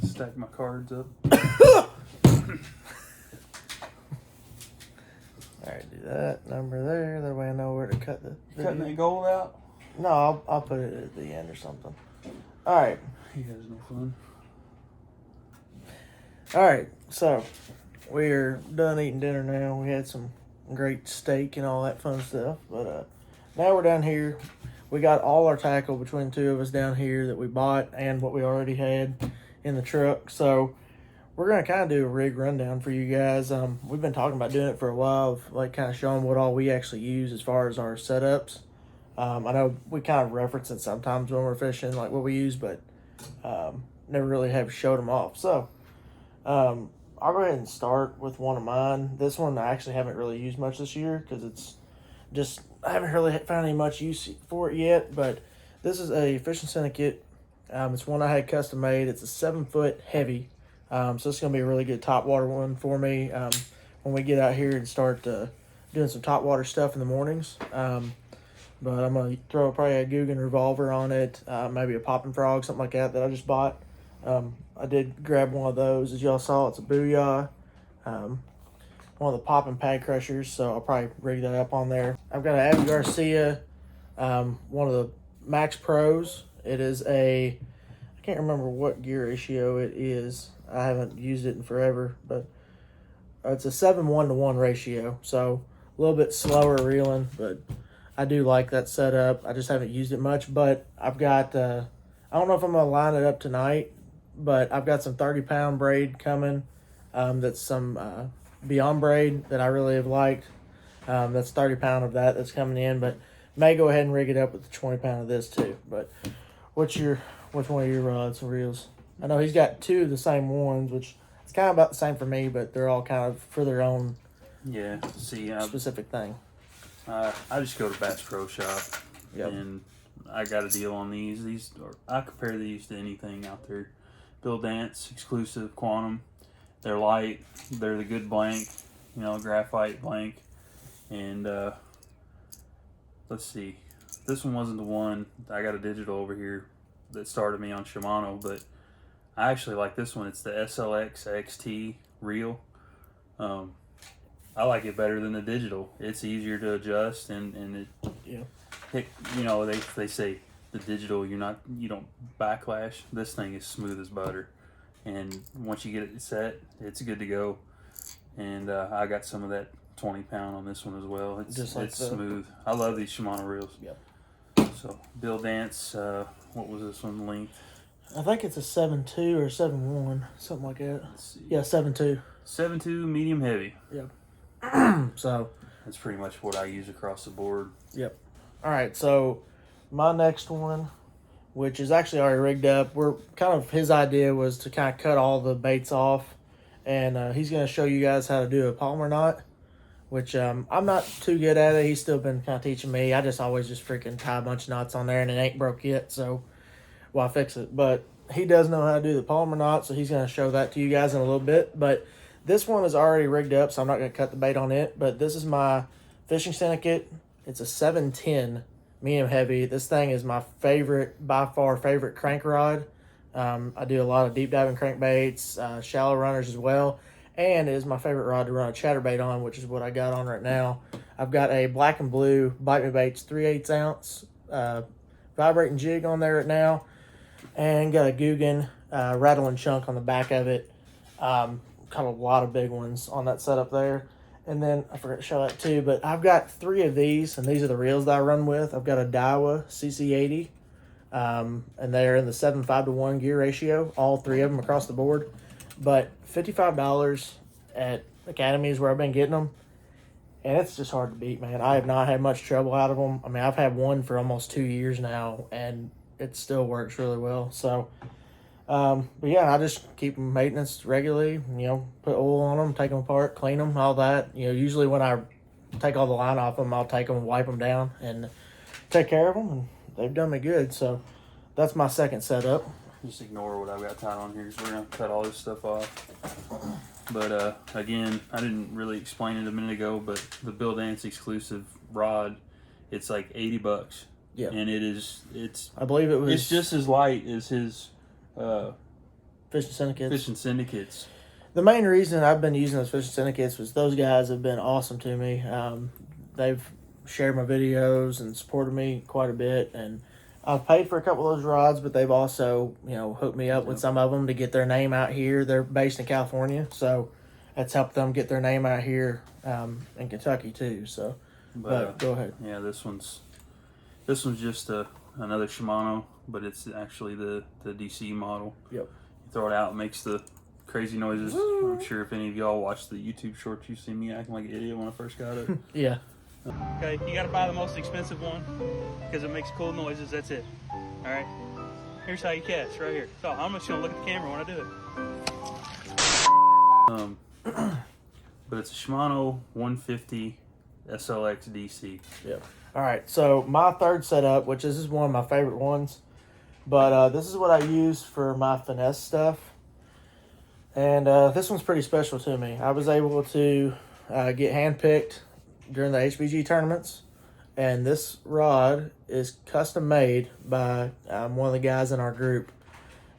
Stack my cards up. Alright, do that number there. That way I know where to cut the video. Cutting that gold out? No, I'll put it at the end or something. Alright. He has no fun. Alright, so we're done eating dinner now. We had some great steak and all that fun stuff. But now we're down here. We got all our tackle between the two of us down here that we bought and what we already had in the truck. So we're going to kind of do a rig rundown for you guys. We've been talking about doing it for a while, of like kind of showing what all we actually use as far as our setups. I know we kind of reference it sometimes when we're fishing, like what we use, but never really have showed them off. So I'll go ahead and start with one of mine. This one I actually haven't really used much this year because it's just, I haven't really found any much use for it yet, but this is a Fishing Syndicate. It's one I had custom made. It's a 7-foot heavy. So it's going to be a really good top water one for me when we get out here and start doing some top water stuff in the mornings. But I'm going to throw probably a Guggen revolver on it, maybe a popping frog, something like that I just bought. I did grab one of those. As y'all saw, it's a Booyah. One of the popping pad crushers, so I'll probably rig that up on there. I've got an Avi Garcia, one of the Max Pros. It is I can't remember what gear ratio it is. I haven't used it in forever, but it's a 7:1 ratio, so a little bit slower reeling, but I do like that setup. I just haven't used it much, but I've got, I don't know if I'm going to line it up tonight, but I've got some 30-pound braid coming. That's some Beyond braid that I really have liked. That's 30-pound of that's coming in, but may go ahead and rig it up with the 20-pound of this too. But which one of your rods and reels? I know he's got two of the same ones, which it's kind of about the same for me, but they're all kind of for their own specific thing. I just go to Bass Pro Shop, Yep. and I got a deal on these. I compare these to anything out there. Bill Dance exclusive Quantum. They're light. They're the good blank, graphite blank. And let's see. This one wasn't the one. I got a digital over here that started me on Shimano, but I actually like this one. It's the SLX XT reel. I like it better than the digital. It's easier to adjust, and they say the digital you don't backlash. This thing is smooth as butter, and once you get it set, it's good to go. And I got some of that 20-pound on this one as well. It's smooth. I love these Shimano reels. Yep. So Bill Dance, what was this one length? I think it's a 7.2 or 7.1, something like that. Let's see. Yeah, 7.2. 7.2 medium heavy. Yep. So that's pretty much what I use across the board. Yep. All right, so my next one, which is actually already rigged up, his idea was to kind of cut all the baits off, and he's going to show you guys how to do a Palmer knot, which I'm not too good at it. He's still been kind of teaching me. I just always freaking tie a bunch of knots on there, and it ain't broke yet, so I fix it. But he does know how to do the Palmer knot, so he's going to show that to you guys in a little bit. But this one is already rigged up, so I'm not going to cut the bait on it. But this is my Fishing Syndicate. It's a 710 medium heavy. This thing is my by far favorite crank rod. I do a lot of deep diving crankbaits, shallow runners as well. And it is my favorite rod to run a chatterbait on, which is what I got on right now. I've got a black and blue Bite Me Baits 3/8 ounce vibrating jig on there right now. And got a Guggen rattling chunk on the back of it. Got a lot of big ones on that setup there. And then I forgot to show that too, but I've got 3 of these, and these are the reels that I run with. I've got a Daiwa CC80, and they're in the 7:5 gear ratio, all 3 of them across the board. But $55 at Academy is where I've been getting them, and it's just hard to beat, man. I have not had much trouble out of them. I mean, I've had one for almost 2 years now, and it still works really well. So, but yeah, I just keep them maintenance regularly, put oil on them, take them apart, clean them, all that. Usually when I take all the line off them, I'll take them and wipe them down and take care of them, and they've done me good. So that's my second setup. Just ignore what I've got tied on here, because we're going to cut all this stuff off. But again, I didn't really explain it a minute ago, but the Bill Dance exclusive rod, it's like $80. Yeah. And it's I believe it was. It's just as light as his Fishing Syndicates. The main reason I've been using those Fishing Syndicates was those guys have been awesome to me. They've shared my videos and supported me quite a bit, and I've paid for a couple of those rods, but they've also, hooked me up with some of them to get their name out here. They're based in California, so that's helped them get their name out here in Kentucky too. So, but go ahead. Yeah, this one's just another Shimano, but it's actually the DC model. Yep. You throw it out, it makes the crazy noises. Woo. I'm sure if any of y'all watched the YouTube shorts, you see me acting like an idiot when I first got it. Yeah. Okay, you gotta buy the most expensive one because it makes cool noises. That's it. All right. Here's how you cast right here. So I'm just gonna look at the camera when I do it. But it's a Shimano 150 SLX DC. Yeah. All right. So my third setup, which is one of my favorite ones, but this is what I use for my finesse stuff, and this one's pretty special to me. I was able to get handpicked during the HBG tournaments, and this rod is custom made by one of the guys in our group.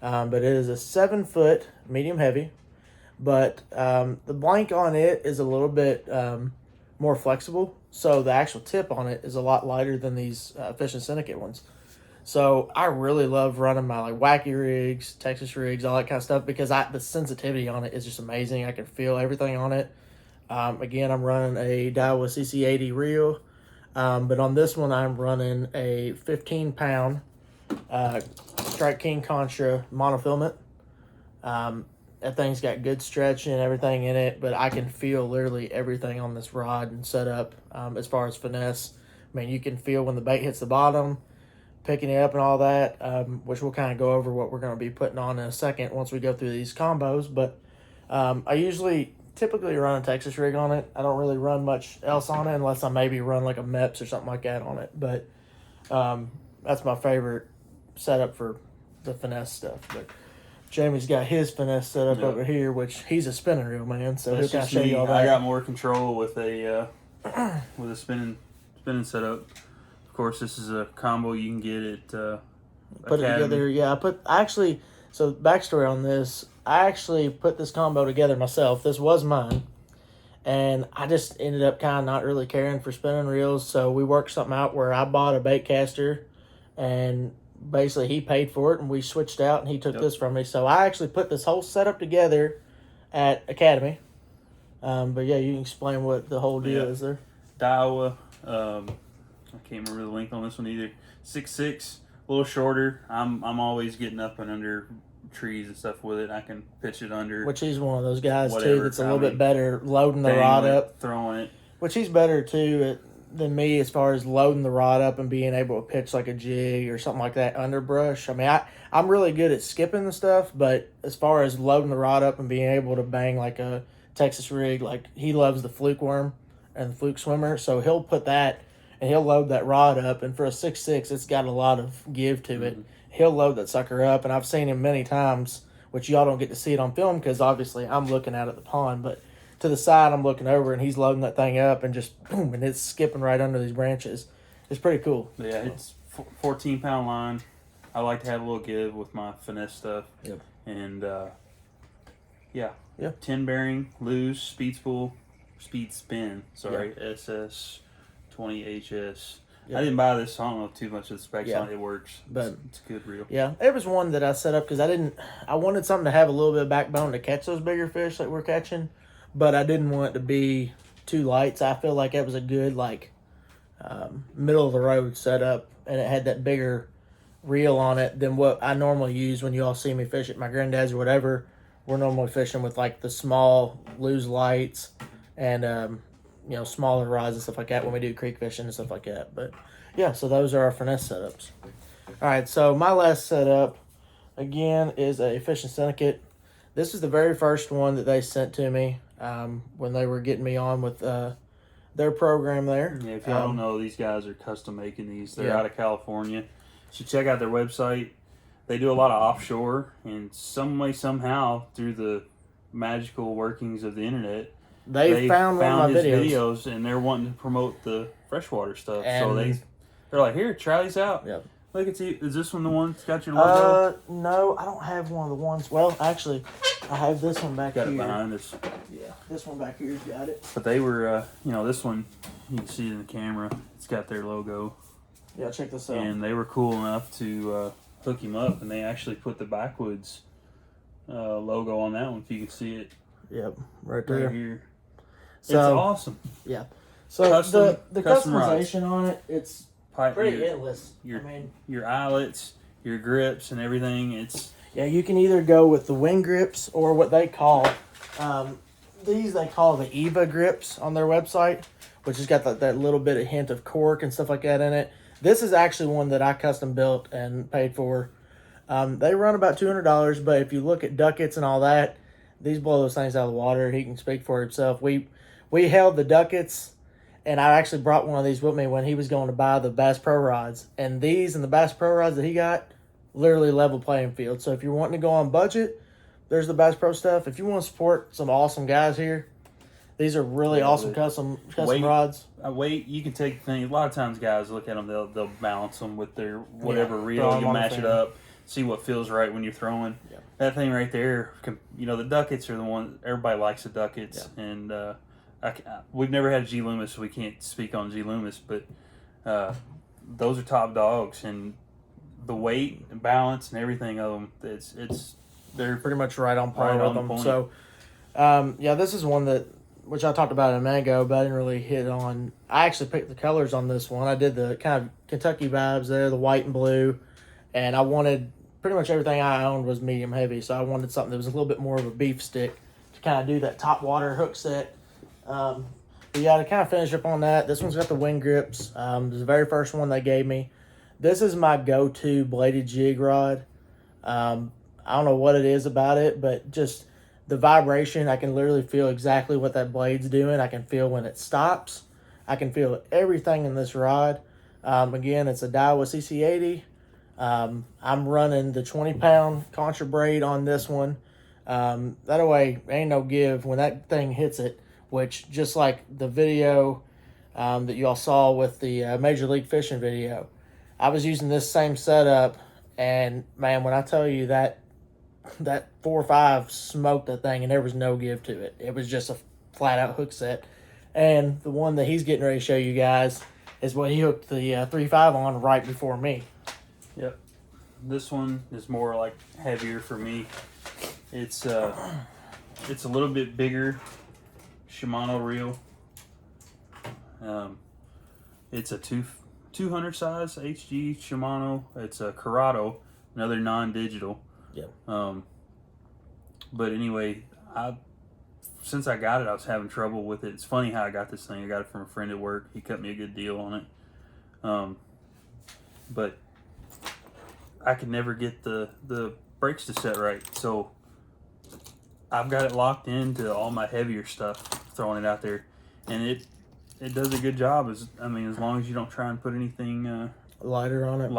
But it is a 7-foot medium heavy, but the blank on it is a little bit more flexible, so the actual tip on it is a lot lighter than these Fishing Syndicate ones. So I really love running my wacky rigs, Texas rigs, all that kind of stuff, because the sensitivity on it is just amazing. I can feel everything on it. Again, I'm running a Daiwa CC80 reel, but on this one I'm running a 15-pound Strike King Contra monofilament. That thing's got good stretch and everything in it, but I can feel literally everything on this rod and setup as far as finesse. I mean, you can feel when the bait hits the bottom, picking it up and all that, which we'll kind of go over what we're going to be putting on in a second once we go through these combos. But I typically run a Texas rig on it. I don't really run much else on it unless I maybe run like a MEPS or something like that on it. But that's my favorite setup for the finesse stuff. But Jamie's got his finesse setup over here, which he's a spinning reel man, so he'll kind of show you all that. I got more control with a spinning setup. Of course, this is a combo you can get at put Academy. It together. Yeah, so backstory on this, I actually put this combo together myself. This was mine, and I just ended up kind of not really caring for spinning reels, so we worked something out where I bought a bait caster, and basically he paid for it, and we switched out, and he took this from me. So I actually put this whole setup together at Academy. But yeah, you can explain what the whole deal is there. Daiwa, I can't remember the length on this one either. 6'6", a little shorter. I'm always getting up and under trees and stuff with it. I can pitch it under. Which he's one of those guys too that's a little bit better loading the rod up, throwing it. Which he's better too than me as far as loading the rod up and being able to pitch like a jig or something like that underbrush. I mean, I'm really good at skipping the stuff, but as far as loading the rod up and being able to bang like a Texas rig, like he loves the fluke worm and the fluke swimmer, so he'll put that and he'll load that rod up, and for a 6'6", it's got a lot of give to it. He'll load that sucker up, and I've seen him many times, which y'all don't get to see it on film because obviously I'm looking out at the pond, but to the side I'm looking over and he's loading that thing up and just boom, and it's skipping right under these branches. It's pretty cool. Yeah, it's 14-pound line. I like to have a little give with my finesse stuff. Yep. And 10 bearing, loose, speed spin, SS 20HS. Yep. I didn't buy this, so I don't know too much of the specs on it. It works, but it's a good reel. Yeah, it was one that I set up because I wanted something to have a little bit of backbone to catch those bigger fish that we're catching, but I didn't want it to be too light. So I feel like it was a good middle of the road setup, and it had that bigger reel on it than what I normally use when you all see me fish at my granddad's or whatever. We're normally fishing with the small loose lights and smaller rods and stuff like that when we do creek fishing and stuff like that. But yeah, so those are our finesse setups. All right, so my last setup again is a Fishing Syndicate. This is the very first one that they sent to me when they were getting me on with their program there. Yeah, if y'all don't know, these guys are custom making these. They're out of California. You should check out their website. They do a lot of offshore, and some way, somehow, through the magical workings of the internet, they found one of my videos, and they're wanting to promote the freshwater stuff. And so They're like, here, try these out. Yep. Look, is this one the one that's got your logo? No, I don't have one of the ones. Well, actually, I have this one back here. Got it behind us. Yeah, this one back here's got it. But they were, this one, you can see it in the camera. It's got their logo. Yeah, check this out. And they were cool enough to hook him up, and they actually put the Backwoods logo on that one, if you can see it. Yep, right there. Right here. So, it's awesome. Yeah. So the customization on it, it's pretty endless. Your eyelets, your grips, and everything. Yeah, you can either go with the wing grips or what they call they call the Eva grips on their website, which has got that little bit of hint of cork and stuff like that in it. This is actually one that I custom built and paid for. They run about $200, but if you look at duckets and all that, these blow those things out of the water. He can speak for himself. We held the duckets. And I actually brought one of these with me when he was going to buy the Bass Pro rods. And these and the Bass Pro rods that he got, literally level playing field. So if you're wanting to go on budget, there's the Bass Pro stuff. If you want to support some awesome guys here, these are really awesome custom rods. You can take things. A lot of times guys look at them, they'll balance them with their whatever reel. You match it up, see what feels right when you're throwing. Yeah. That thing right there, the duckets are the one, everybody likes the duckets. Yeah. And, we've never had G Loomis, so we can't speak on G Loomis, but those are top dogs, and the weight and balance and everything of them, they're pretty much right on par with them. So, this is one which I talked about a minute ago, but I didn't really hit on. I actually picked the colors on this one. I did the kind of Kentucky vibes there, the white and blue, and I wanted pretty much everything I owned was medium heavy, so I wanted something that was a little bit more of a beef stick to kind of do that top water hook set. But yeah, to kind of finish up on that, this one's got the wing grips. This is the very first one they gave me. This is my go-to bladed jig rod. I don't know what it is about it, but just the vibration, I can literally feel exactly what that blade's doing. I can feel when it stops. I can feel everything in this rod. Again, it's a Daiwa CC80. I'm running the 20-pound contra braid on this one. That way, ain't no give when that thing hits it. Which, just like the video that you all saw with the Major League Fishing video, I was using this same setup, and man, when I tell you that 4.5 smoked that thing, and there was no give to it. It was just a flat-out hook set. And the one that he's getting ready to show you guys is what he hooked the 3.5 on right before me. Yep. This one is more like heavier for me. It's a little bit bigger Shimano reel. It's a 200 size HG Shimano. It's a Corrado, another non-digital. Yep. But anyway, since I got it, I was having trouble with it. It's funny how I got this thing. I got it from a friend at work. He cut me a good deal on it. But I could never get the brakes to set right. So I've got it locked into all my heavier stuff, throwing it out there, and it does a good job. As long as you don't try and put anything lighter on it.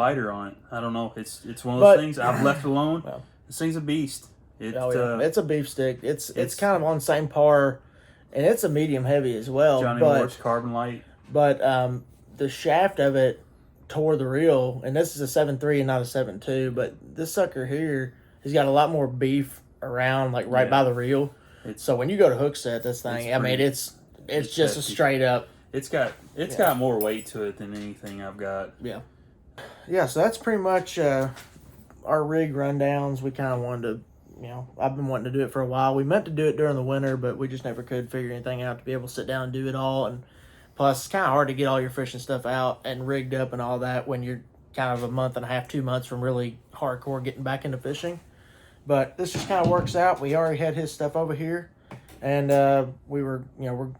I don't know. It's one of those things I've left alone. Well, this thing's a beast. It's a beef stick. It's kind of on the same par, and it's a medium heavy as well. Johnny Moore's Carbon Light. But the shaft of it tore the reel, and this is a 7.3 and not a 7.2. But this sucker here has got a lot more beef around, like right by the reel. So when you go to hook set this thing, it's just a straight up. It's got more weight to it than anything I've got. Yeah. So that's pretty much our rig rundowns. We kind of wanted to, I've been wanting to do it for a while. We meant to do it during the winter, but we just never could figure anything out to be able to sit down and do it all. And plus, it's kind of hard to get all your fishing stuff out and rigged up and all that when you're kind of a month and a half, 2 months from really hardcore getting back into fishing. But this just kind of works out. We already had his stuff over here, and we're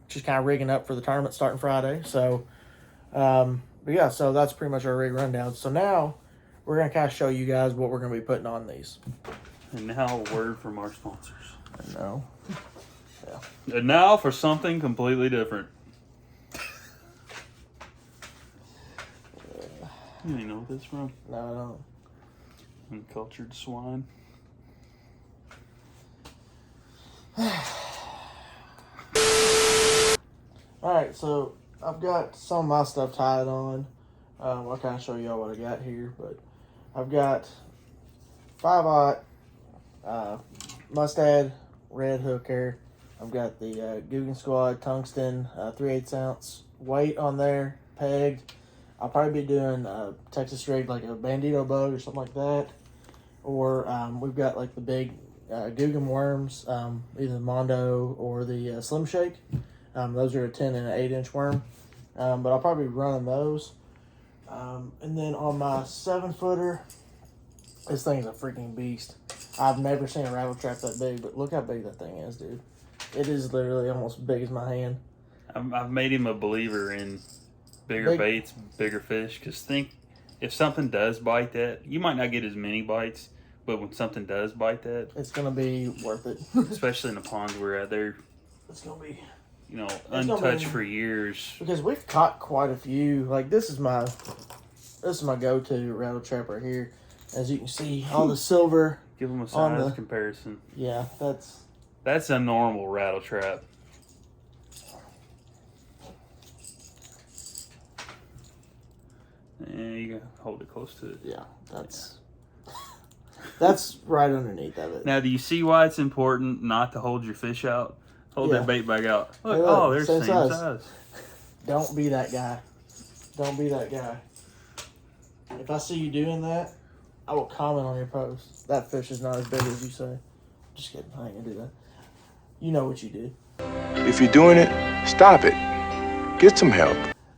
just kind of rigging up for the tournament starting Friday. So, so that's pretty much our rig rundown. So now we're going to kind of show you guys what we're going to be putting on these. And now a word from our sponsors. Yeah. And now for something completely different. You know what this from? No, I don't. Uncultured swine. Alright, so I've got some of my stuff tied on. I'll kind of show y'all what I got here, but I've got 5/0 Mustad red hooker. I've got the Guggen Squad tungsten 3/8 ounce weight on there, pegged. I'll probably be doing Texas rig like a Bandito boat or something like that. Or we've got like the big Guggen worms, either the Mondo or the Slim Shake. Those are a 10 and an 8-inch worm. But I'll probably be running those. And then on my 7-footer, this thing's a freaking beast. I've never seen a rattle trap that big, but look how big that thing is, dude. It is literally almost as big as my hand. I've made him a believer in bigger baits, bigger fish. Because think, if something does bite that, you might not get as many bites, but when something does bite that, it's gonna be worth it. Especially in the ponds we're at, they're it's gonna be, untouched for years. Because we've caught quite a few. Like this is my go-to rattle trap right here. As you can see, all the silver. Give them a size comparison. Yeah, that's a normal rattle trap. And you gotta hold it close to it. Yeah, that's right underneath of it. Now, do you see why it's important not to hold your fish out? Hold that bait bag out. Look, look, they're the same size. Don't be that guy. Don't be that guy. If I see you doing that, I will comment on your post. That fish is not as big as you say. Just kidding. I ain't gonna do that. You know what you did. If you're doing it, stop it. Get some help.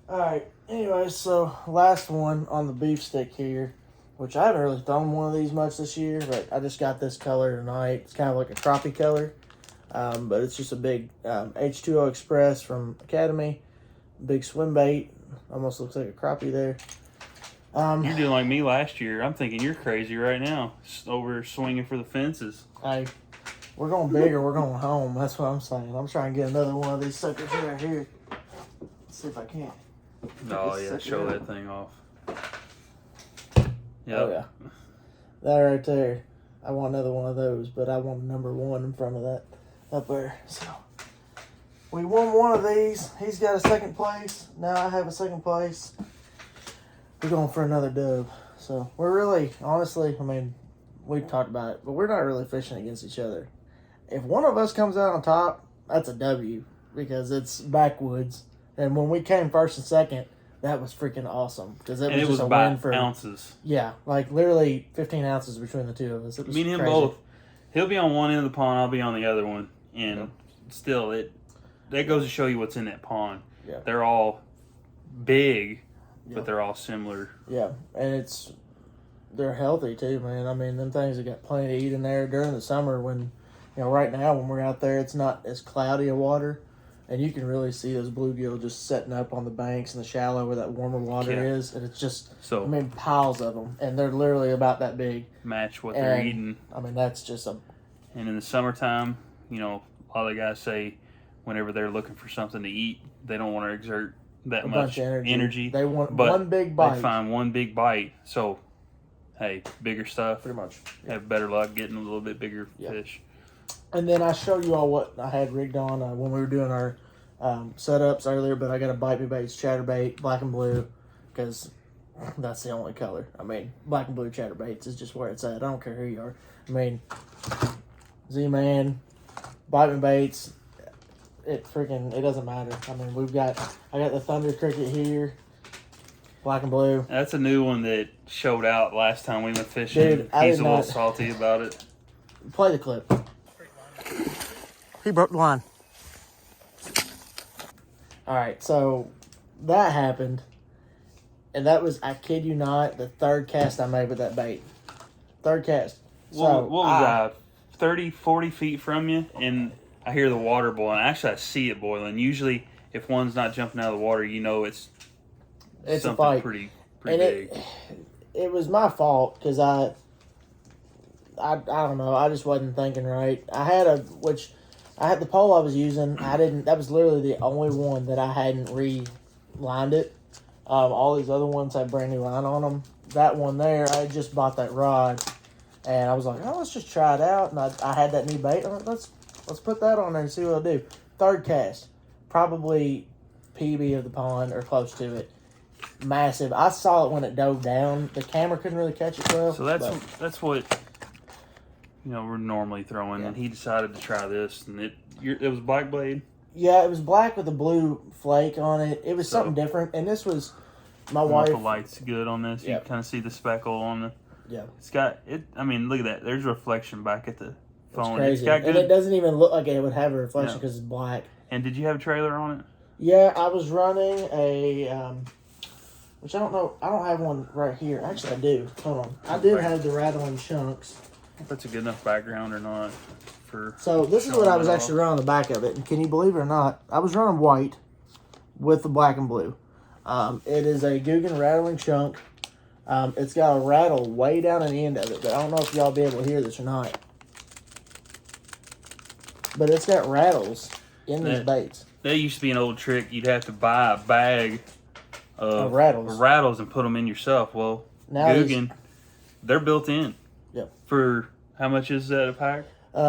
Alright, anyway, so last one on the beef stick here, which I haven't really thrown one of these much this year, but I just got this color tonight. It's kind of like a crappie color, but it's just a big H2O Express from Academy. Big swim bait. Almost looks like a crappie there. You're doing like me last year. I'm thinking you're crazy right now. Over swinging for the fences. Hey, we're going big or we're going home. That's what I'm saying. I'm trying to get another one of these suckers right here. Let's see if I can. Oh, yeah. Show that thing off. Yep. Oh, yeah. That right there. I want another one of those, but I want number 1 in front of that up there. So, we won one of these. He's got a second place. Now I have a second place. We're going for another dub. So, we're really, honestly, I mean, we've talked about it, but we're not really fishing against each other. If one of us comes out on top, that's a W because it's Backwoods. And when we came first and second, that was freaking awesome because it was just a win for ounces. Yeah, like literally 15 ounces between the two of us. It was me and him crazy. both. He'll be on one end of the pond. I'll be on the other one, and still, that goes to show you what's in that pond. Yeah, they're all big, but they're all similar. Yeah, and they're healthy too, man. I mean, them things have got plenty to eat in there during the summer when, right now when we're out there, it's not as cloudy of water. And you can really see those bluegill just setting up on the banks in the shallow where that warmer water is. And it's just, piles of them. And they're literally about that big. Match what they're eating. I mean, that's just And in the summertime, a lot of the guys say whenever they're looking for something to eat, they don't want to exert that much energy. They want one big bite. They find one big bite. So, hey, bigger stuff. Pretty much. Have better luck getting a little bit bigger fish. And then I showed you all what I had rigged on when we were doing our setups earlier, but I got a Bite Me Baits chatterbait, black and blue, because that's the only color. I mean, black and blue chatterbaits is just where it's at. I don't care who you are. I mean, Z-Man, Bite Me Baits, it doesn't matter. I mean, I got the Thunder Cricket here, black and blue. That's a new one that showed out last time we went fishing. Dude, he's a little salty about it. Play the clip. He broke the line. Alright, so that happened. And that was, I kid you not, the third cast I made with that bait. Third cast. So, what was that? 30, 40 feet from you, and I hear the water boiling. Actually, I see it boiling. Usually, if one's not jumping out of the water, it's something a fight. pretty big. It was my fault because I don't know. I just wasn't thinking right. I had the pole I was using. That was literally the only one that I hadn't re-lined it. All these other ones had brand new line on them. That one there, I had just bought that rod, and I was like, let's just try it out. And I had that new bait. I'm like, let's put that on there and see what it'll do. Third cast, probably PB of the pond or close to it. massive. I saw it when it dove down. The camera couldn't really catch it well. So that's what we're normally throwing, and he decided to try this, and it was black blade. Yeah, it was black with a blue flake on it. It was something different, and this was my wife. The light's good on this. You kind of see the speckle on the. Yeah, it's got it. I mean, look at that. There's reflection back at the phone. It's crazy, and it doesn't even look like it would have a reflection because it's black. And did you have a trailer on it? Yeah, I was running a, which I don't know. I don't have one right here. Actually, I do. Hold on. I did have the rattling chunks. If that's a good enough background or not. So this is what I was actually running on the back of it. And can you believe it or not, I was running white with the black and blue. It is a Guggen rattling chunk. It's got a rattle way down in the end of it, but I don't know if y'all be able to hear this or not. But it's got rattles in these baits. That used to be an old trick. You'd have to buy a bag of rattles and put them in yourself. Well, now Guggen, they're built in. Yep. For how much is that a pack? They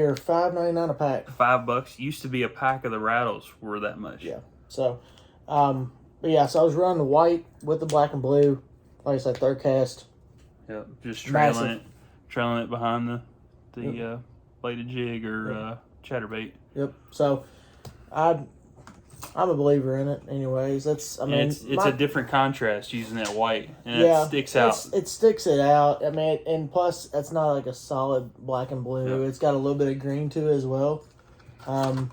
are $5.99 a pack. $5. Used to be a pack of the rattles were that much. Yeah. So, but yeah. So I was running the white with the black and blue. Like I said, third cast. Yep. Just trailing it behind the bladed jig or chatterbait. Yep. So, I'm a believer in it. Anyways, it's a different contrast using that white, and it sticks out. It sticks it out. I mean, and plus, it's not like a solid black and blue. Yep. It's got a little bit of green to it as well. But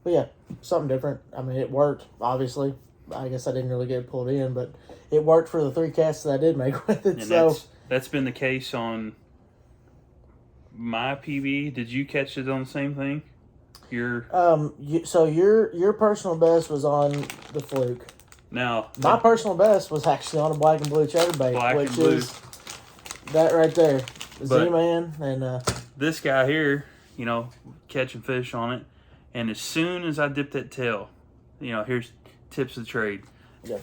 yeah, something different. I mean, it worked. Obviously, I guess I didn't really get it pulled in, but it worked for the 3 casts that I did make with it. And that's been the case on my PB. Did you catch it on the same thing? Your personal best was on the fluke. Now my personal best was actually on a black and blue chatterbait, which is that right there, Z-Man, and this guy here, catching fish on it, and as soon as I dipped that tail, here's tips of the trade. Yeah.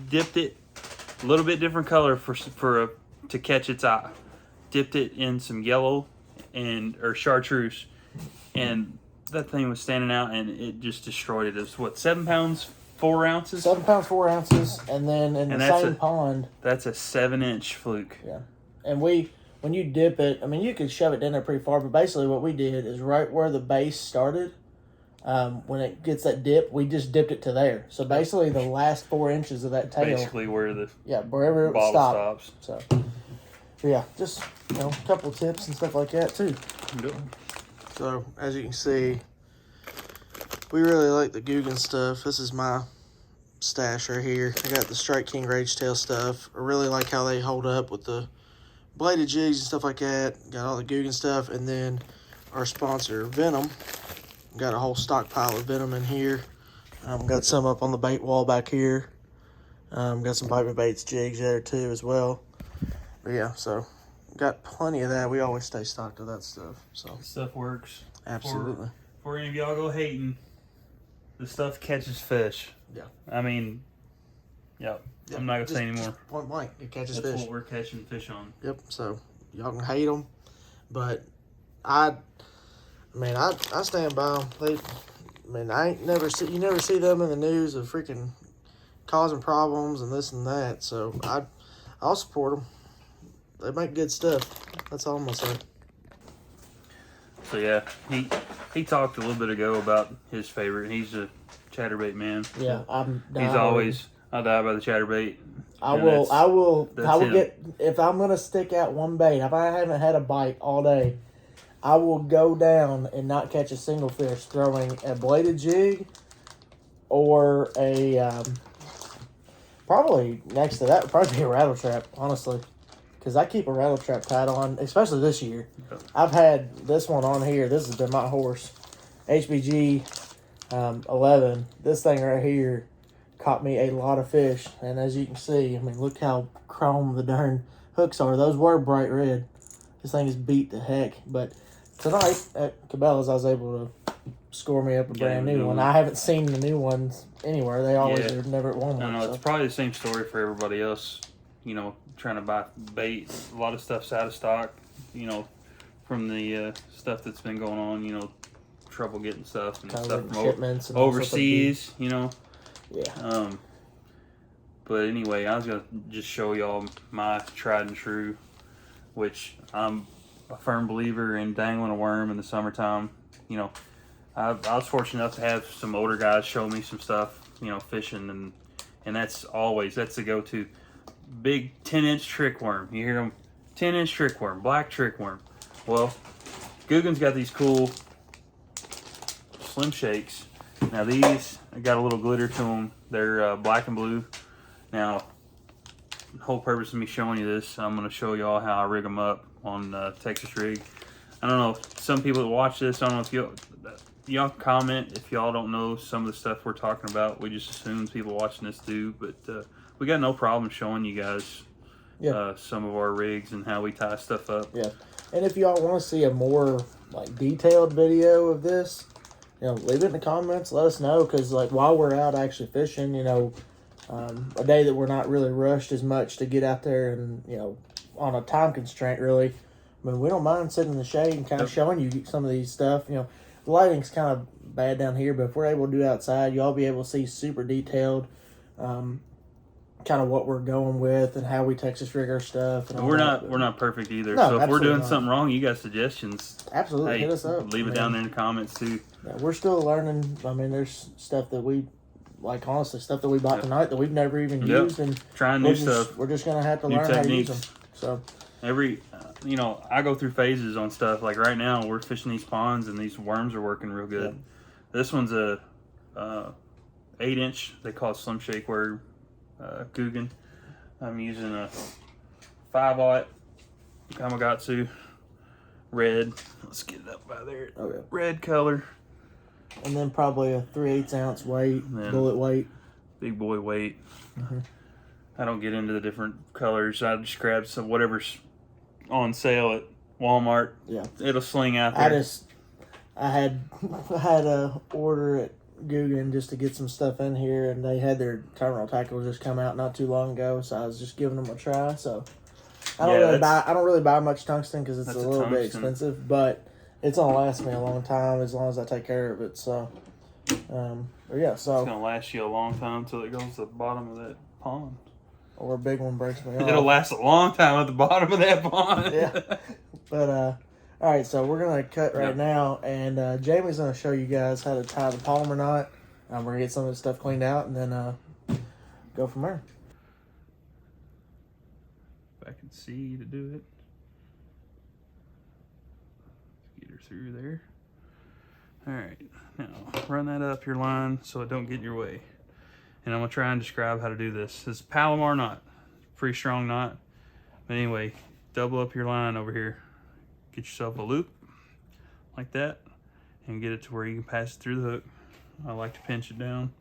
Dipped it a little bit different color to catch its eye. Dipped it in some yellow or chartreuse, and that thing was standing out, and it just destroyed it. It was what, 7 pounds 4 ounces? 7 pounds 4 ounces, and then in the same pond. That's a 7-inch fluke. Yeah, and when you dip it, I mean, you could shove it in there pretty far, but basically what we did is right where the base started. When it gets that dip, we just dipped it to there. So basically, the last 4 inches of that tail. Basically, where wherever it stops. So, yeah, just a couple tips and stuff like that too. Yep. So, as you can see, we really like the Guggen stuff. This is my stash right here. I got the Strike King Rage Tail stuff. I really like how they hold up with the bladed jigs and stuff like that. Got all the Guggen stuff. And then our sponsor, Venom. Got a whole stockpile of Venom in here. Got some up on the bait wall back here. Got some Piper Baits jigs there too as well. But yeah, so got plenty of that. We always stay stocked of that stuff. So stuff works. Absolutely. Before any of y'all go hating, the stuff catches fish. Yeah. I mean, yeah. I'm not gonna say anymore. Point blank, it catches fish. That's what we're catching fish on. Yep. So y'all can hate them, but I stand by them. You never see them in the news of freaking causing problems and this and that. So I'll support them. They make good stuff. That's all I'm gonna say. So yeah, he talked a little bit ago about his favorite. He's a chatterbait man. Yeah, I'll die by the chatterbait. I will get, if I'm gonna stick out one bait, if I haven't had a bite all day, I will go down and not catch a single fish throwing a bladed jig or a probably next to that would probably be a rattle trap, honestly. Because I keep a rattle trap tied on, especially this year. I've had this one on here. This has been my horse. HBG 11. This thing right here caught me a lot of fish. And as you can see, I mean, look how chrome the darn hooks are. Those were bright red. This thing is beat to heck. But tonight at Cabela's, I was able to score me up a brand new one. I haven't seen the new ones anywhere. They always are never at Walmart. I know, it's probably the same story for everybody else. Trying to buy bait. A lot of stuff's out of stock, from the stuff that's been going on, trouble getting stuff and stuff from shipments and overseas, Yeah. But anyway, I was gonna just show y'all my tried and true, which I'm a firm believer in dangling a worm in the summertime. You know, I was fortunate enough to have some older guys show me some stuff, you know, fishing, and that's the go-to. Big 10-inch trick worm. You hear them, 10-inch trick worm, black trick worm. Well, Guggen's got these cool Slim Shakes. Now these got a little glitter to them. They're black and blue. Now, the whole purpose of me showing you this, I'm going to show y'all how I rig them up on Texas Rig. I don't know, some people that watch this, I don't know if y'all comment if y'all don't know some of the stuff we're talking about. We just assume people watching this do, but we got no problem showing you guys some of our rigs and how we tie stuff up. Yeah, and if y'all want to see a more like detailed video of this, you know, leave it in the comments. Let us know, because like while we're out actually fishing, you know, a day that we're not really rushed as much to get out there and, you know, on a time constraint really. I mean, we don't mind sitting in the shade and kind of showing you some of these stuff. You know, the lighting's kind of bad down here, but if we're able to do outside, y'all be able to see super detailed, kind of what we're going with and how we Texas rig our stuff. And we're not perfect either. No, so if we're doing not. Something wrong, you got suggestions, absolutely, hey, hit us up. Leave it down there in the comments too. Yeah, we're still learning. I mean, there's stuff that we like, honestly, stuff that we bought tonight that we've never even used, and trying new stuff. We're just gonna have to learn techniques. How to use them. So you know, I go through phases on stuff. Like right now, we're fishing these ponds, and these worms are working real good. Yeah. This one's a 8-inch. They call it Slim Shake worm, Guggen. I'm using a 5/0 Gamakatsu red. Let's get it up by there. Okay. Red color. And then probably a 3/8 ounce weight, bullet weight. Big boy weight. Mm-hmm. I don't get into the different colors. I just grab some whatever's on sale at Walmart. Yeah. It'll sling out there. I had a order at Guggen just to get some stuff in here, and they had their terminal tackle just come out not too long ago, so I was just giving them a try. So I don't really buy much tungsten because it's a little bit expensive, but it's gonna last me a long time as long as I take care of it. So, it's gonna last you a long time until it goes to the bottom of that pond. Or a big one breaks me off. It'll last a long time at the bottom of that pond. Yeah, but all right. So we're gonna cut right now, and Jamie's gonna show you guys how to tie the Palmer knot. We're gonna get some of this stuff cleaned out, and then go from there. If I can see to do it. Get her through there. Alright, now run that up your line so it don't get in your way. And I'm going to try and describe how to do this. This is a Palomar knot. Pretty strong knot. But anyway, double up your line over here. Get yourself a loop like that and get it to where you can pass it through the hook. I like to pinch it down.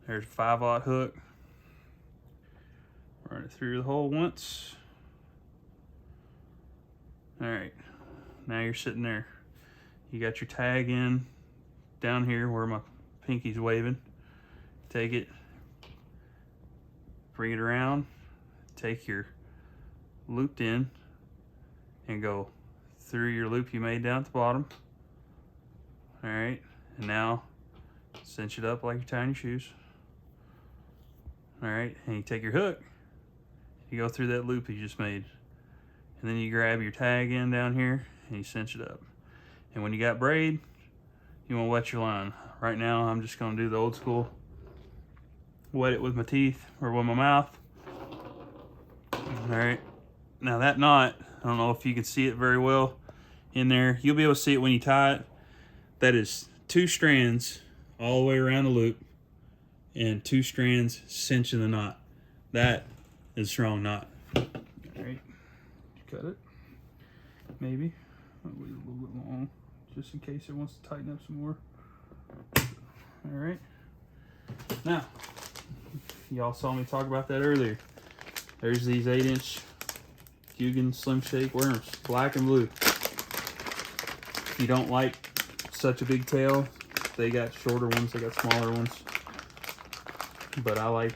There's a 5/0 hook. Run it through the hole once. Alright, now you're sitting there. You got your tag in down here where my pinky's waving. Take it, bring it around, take your looped in, and go through your loop you made down at the bottom. Alright, and now cinch it up like you're tying your shoes. Alright, and you take your hook, you go through that loop you just made, and then you grab your tag in down here and you cinch it up. And when you got braid, you want to wet your line. Right now I'm just going to do the old school, wet it with my teeth or with my mouth. Alright, now that knot, I don't know if you can see it very well in there. You'll be able to see it when you tie it. That is 2 strands all the way around the loop and 2 strands cinching the knot. That is a strong knot. Alright, cut it. Maybe. I'll leave it a little bit long just in case it wants to tighten up some more. Alright. Now, y'all saw me talk about that earlier. There's these 8-inch Guggen Slim Shake worms, black and blue. If you don't like such a big tail, they got shorter ones, they got smaller ones. But I like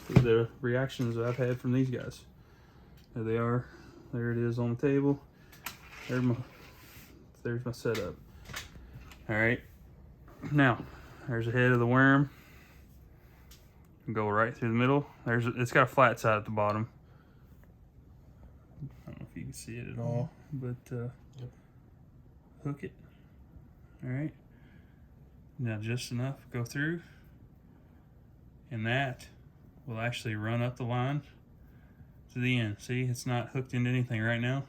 the reactions that I've had from these guys. There they are. There it is on the table. There's my setup. Alright. Now, there's the head of the worm. Go right through the middle. It's got a flat side at the bottom. I don't know if you can see it at all, but hook it. All right. Now just enough, go through, and that will actually run up the line to the end. See, it's not hooked into anything right now.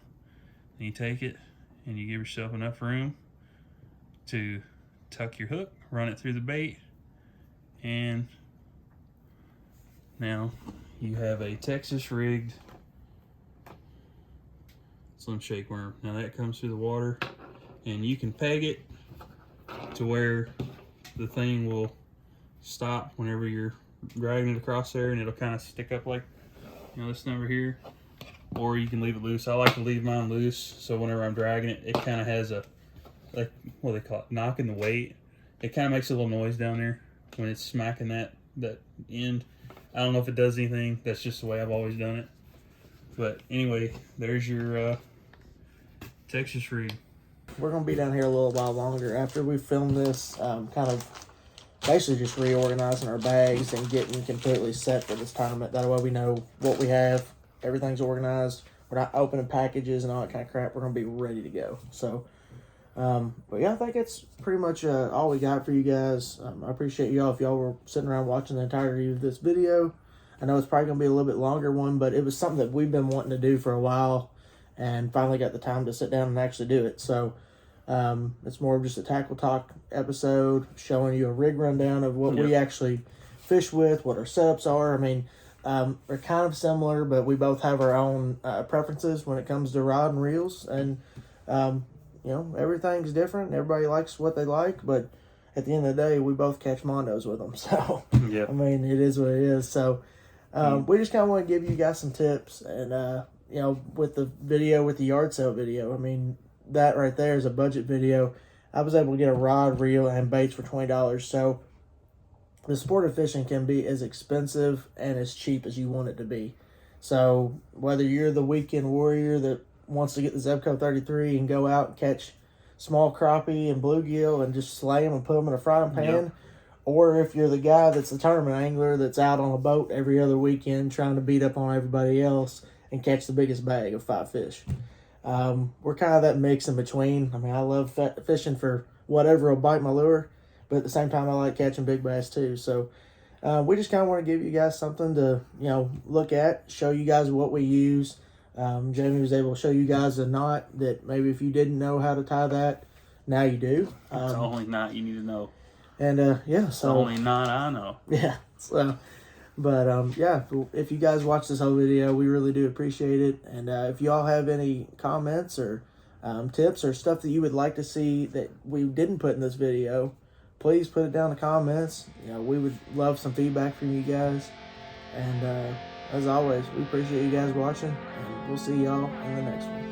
Then you take it and you give yourself enough room to tuck your hook, run it through the bait, and now you have a Texas rigged slim shake worm. Now that comes through the water, and you can peg it to where the thing will stop whenever you're dragging it across there, and it'll kind of stick up like, you know, this number here. Or you can leave it loose. I like to leave mine loose, so whenever I'm dragging it, it kind of has a, like, what do they call it, knocking the weight. It kind of makes a little noise down there when it's smacking that end. I don't know if it does anything. That's just the way I've always done it. But anyway, there's your Texas rig. We're going to be down here a little while longer after we film this, kind of basically just reorganizing our bags and getting completely set for this tournament. That way we know what we have, everything's organized. We're not opening packages and all that kind of crap. We're going to be ready to go. So, but yeah, I think that's pretty much all we got for you guys. I appreciate y'all if y'all were sitting around watching the entirety of this video. I know it's probably going to be a little bit longer one, but it was something that we've been wanting to do for a while and finally got the time to sit down and actually do it. So, it's more of just a tackle talk episode, showing you a rig rundown of what we actually fish with, what our setups are. I mean, they're kind of similar, but we both have our own preferences when it comes to rod and reels, and you know, everything's different. Everybody likes what they like, but at the end of the day, we both catch mondos with them. So, I mean, it is what it is. So, we just kind of want to give you guys some tips, and you know, with the video, with the yard sale video, I mean, that right there is a budget video. I was able to get a rod, reel, and baits for $20. So the sport of fishing can be as expensive and as cheap as you want it to be. So whether you're the weekend warrior that wants to get the Zebco 33 and go out and catch small crappie and bluegill and just slay them and put them in a frying pan, or if you're the guy that's the tournament angler that's out on a boat every other weekend trying to beat up on everybody else and catch the biggest bag of 5 fish. We're kind of that mix in between. I mean, I love fishing for whatever will bite my lure, but at the same time, I like catching big bass too. So, we just kind of want to give you guys something to, you know, look at, show you guys what we use. Jamie was able to show you guys a knot that maybe if you didn't know how to tie that, now you do. It's the only knot you need to know. And, yeah, so. The only knot I know. Yeah, so. But, yeah, if you guys watch this whole video, we really do appreciate it. And if y'all have any comments or tips or stuff that you would like to see that we didn't put in this video, please put it down in the comments. You know, we would love some feedback from you guys. And as always, we appreciate you guys watching. And we'll see y'all in the next one.